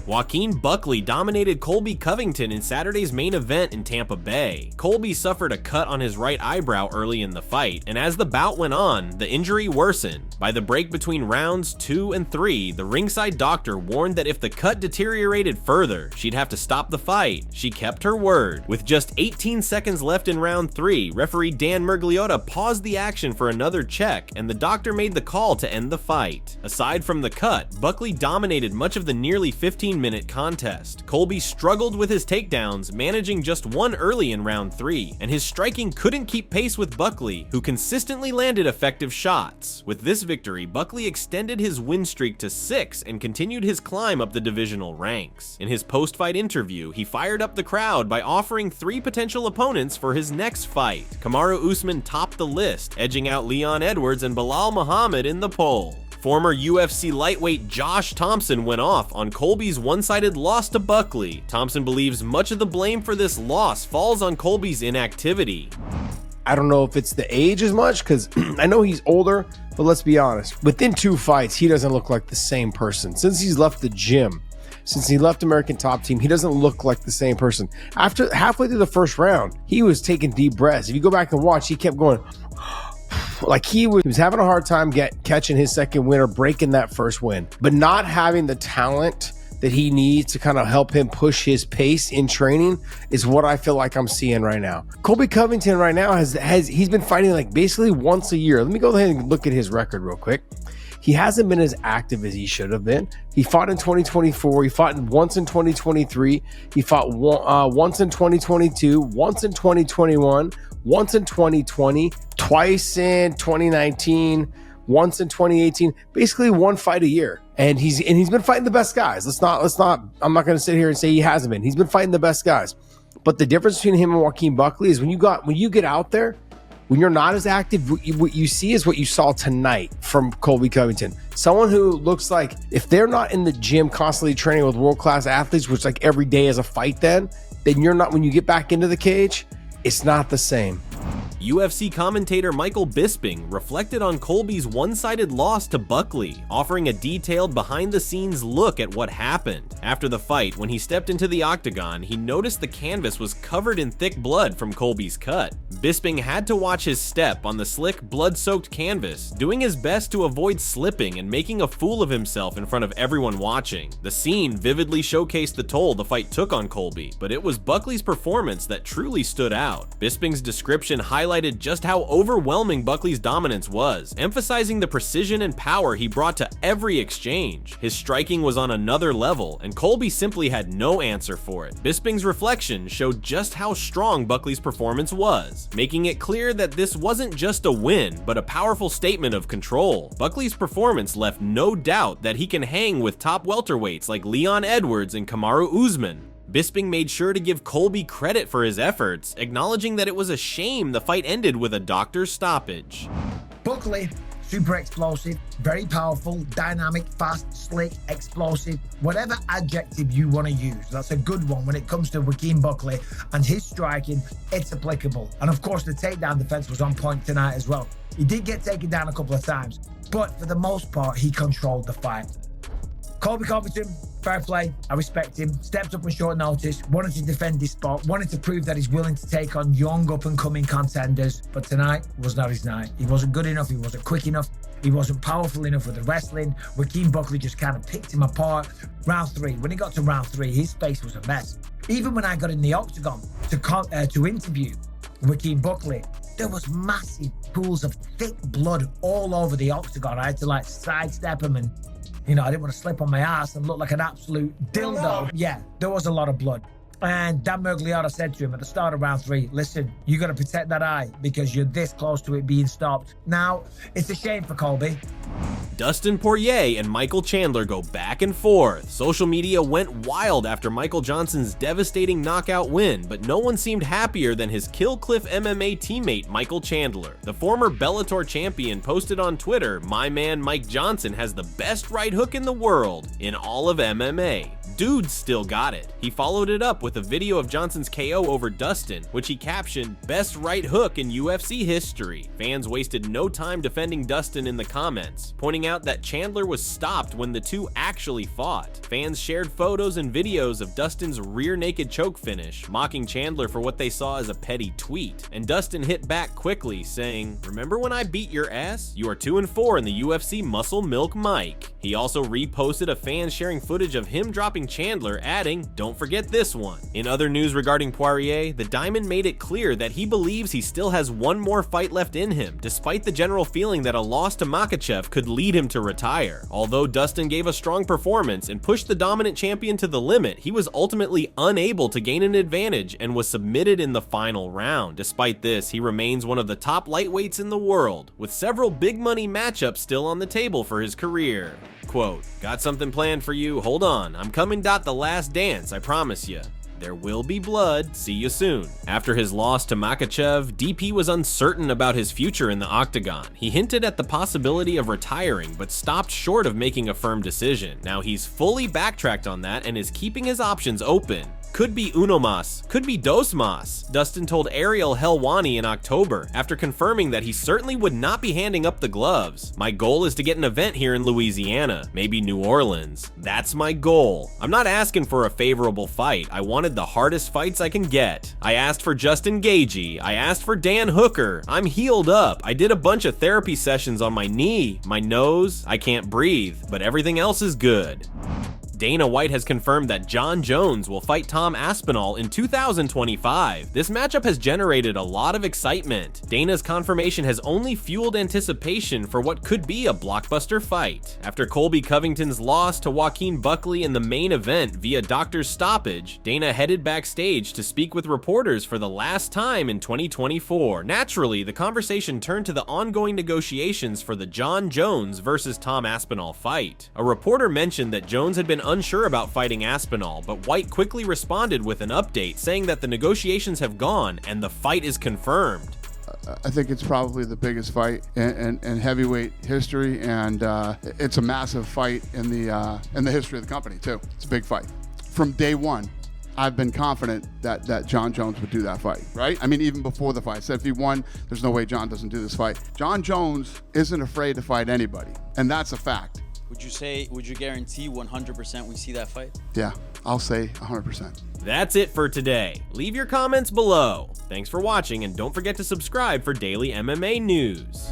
Joaquin Buckley dominated Colby Covington in Saturday's main event in Tampa Bay. Colby suffered a cut on his right eyebrow early in the fight, and as the bout went on, the injury worsened. By the break between rounds 2 and 3, the ringside doctor warned that if the cut deteriorated further, she'd have to stop the fight. She kept her word. With just 18 seconds left in round 3, referee Dan Mergliotta paused the action for another check, and the doctor made the call to end the fight. Aside from the cut, Buckley dominated much of the nearly 15-minute contest. Colby struggled with his takedowns, managing just one early in round 3, and his striking couldn't keep pace with Buckley, who consistently landed effective shots. With this victory, Buckley extended his win streak to 6 and continued his climb up the divisional ranks. In his post-fight interview, he fired up the crowd by offering 3 potential opponents for his next fight. Kamaru Usman topped the list, edging out Leon Edwards and Bilal Muhammad in the poll. Former UFC lightweight Josh Thompson went off on Colby's one-sided loss to Buckley. Thompson believes much of the blame for this loss falls on Colby's inactivity. I don't know if it's the age as much, because I know he's older, but let's be honest. Within 2 fights, he doesn't look like the same person. Since he's left the gym, since he left American Top Team, he doesn't look like the same person. After halfway through the first round, he was taking deep breaths. If you go back and watch, he kept going like he was having a hard time catching his second win or breaking that first win, but not having the talent that he needs to kind of help him push his pace in training is what I feel like I'm seeing right now. Colby Covington right now he's been fighting like basically once a year. Let me go ahead and look at his record real quick. He hasn't been as active as he should have been. He fought in 2024. He fought once in 2023. He fought once in 2022, once in 2021, once in 2020, twice in 2019, once in 2018. Basically one fight a year. And he's been fighting the best guys. I'm not going to sit here and say he hasn't been. He's been fighting the best guys. But the difference between him and Joaquin Buckley is when you get out there, when you're not as active, what you see is what you saw tonight from Colby Covington. Someone who looks like, if they're not in the gym constantly training with world-class athletes, which like every day is a fight, then you're not, when you get back into the cage, it's not the same. UFC commentator Michael Bisping reflected on Colby's one-sided loss to Buckley, offering a detailed behind-the-scenes look at what happened. After the fight, when he stepped into the octagon, he noticed the canvas was covered in thick blood from Colby's cut. Bisping had to watch his step on the slick, blood-soaked canvas, doing his best to avoid slipping and making a fool of himself in front of everyone watching. The scene vividly showcased the toll the fight took on Colby, but it was Buckley's performance that truly stood out. Bisping's description highlighted just how overwhelming Buckley's dominance was, emphasizing the precision and power he brought to every exchange. His striking was on another level, and Colby simply had no answer for it. Bisping's reflection showed just how strong Buckley's performance was, making it clear that this wasn't just a win, but a powerful statement of control. Buckley's performance left no doubt that he can hang with top welterweights like Leon Edwards and Kamaru Usman. Bisping made sure to give Colby credit for his efforts, acknowledging that it was a shame the fight ended with a doctor's stoppage. Buckley, super explosive, very powerful, dynamic, fast, slick, explosive, whatever adjective you want to use. That's a good one when it comes to Joaquin Buckley and his striking, it's applicable. And of course, the takedown defense was on point tonight as well. He did get taken down a couple of times, but for the most part, he controlled the fight. Colby Covington, fair play, I respect him, stepped up on short notice, wanted to defend his spot, wanted to prove that he's willing to take on young up-and-coming contenders, but tonight was not his night. He wasn't good enough, he wasn't quick enough, he wasn't powerful enough with the wrestling. Joaquin Buckley just kind of picked him apart. Round 3, when he got to round 3, his face was a mess. Even when I got in the octagon to interview Joaquin Buckley, there was massive pools of thick blood all over the octagon. I had to like sidestep him and I didn't want to slip on my ass and look like an absolute dildo. Yeah, there was a lot of blood. And Dan Mergliotta said to him at the start of round 3, listen, you got to protect that eye because you're this close to it being stopped. Now, it's a shame for Colby. Dustin Poirier and Michael Chandler go back and forth. Social media went wild after Michael Johnson's devastating knockout win, but no one seemed happier than his Kill Cliff MMA teammate Michael Chandler. The former Bellator champion posted on Twitter, "My man Mike Johnson has the best right hook in the world in all of MMA. Dude still got it." He followed it up with a video of Johnson's KO over Dustin, which he captioned, "Best right hook in UFC history." Fans wasted no time defending Dustin in the comments, pointing pointing out that Chandler was stopped when the two actually fought. Fans shared photos and videos of Dustin's rear naked choke finish, mocking Chandler for what they saw as a petty tweet. And Dustin hit back quickly, saying, "Remember when I beat your ass? You are 2-4 in the UFC Muscle Milk Mike." He also reposted a fan sharing footage of him dropping Chandler, adding, "Don't forget this one." In other news regarding Poirier, the Diamond made it clear that he believes he still has one more fight left in him, despite the general feeling that a loss to Makhachev could lead him to retire. Although Dustin gave a strong performance and pushed the dominant champion to the limit, he was ultimately unable to gain an advantage and was submitted in the final round. Despite this, he remains one of the top lightweights in the world, with several big money matchups still on the table for his career. Quote, "Got something planned for you, hold on, I'm coming. The last dance, I promise you. There will be blood, see you soon." After his loss to Makhachev, DP was uncertain about his future in the octagon. He hinted at the possibility of retiring, but stopped short of making a firm decision. Now he's fully backtracked on that and is keeping his options open. Could be uno mas, could be dos mas, Dustin told Ariel Helwani in October, after confirming that he certainly would not be handing up the gloves. "My goal is to get an event here in Louisiana, maybe New Orleans. That's my goal. I'm not asking for a favorable fight. I wanted the hardest fights I can get. I asked for Justin Gaethje. I asked for Dan Hooker. I'm healed up. I did a bunch of therapy sessions on my knee, my nose. I can't breathe, but everything else is good." Dana White has confirmed that Jon Jones will fight Tom Aspinall in 2025. This matchup has generated a lot of excitement. Dana's confirmation has only fueled anticipation for what could be a blockbuster fight. After Colby Covington's loss to Joaquin Buckley in the main event via doctor's stoppage, Dana headed backstage to speak with reporters for the last time in 2024. Naturally, the conversation turned to the ongoing negotiations for the Jon Jones versus Tom Aspinall fight. A reporter mentioned that Jones had been unsure about fighting Aspinall, but White quickly responded with an update saying that the negotiations have gone and the fight is confirmed. I think it's probably the biggest fight in heavyweight history, and it's a massive fight in the history of the company too. It's a big fight. From day one, I've been confident that Jon Jones would do that fight, right? I mean, even before the fight, I said if he won, there's no way Jon doesn't do this fight. Jon Jones isn't afraid to fight anybody, and that's a fact. Would you guarantee 100% we see that fight? Yeah, I'll say 100%. That's it for today. Leave your comments below. Thanks for watching, and don't forget to subscribe for daily MMA news.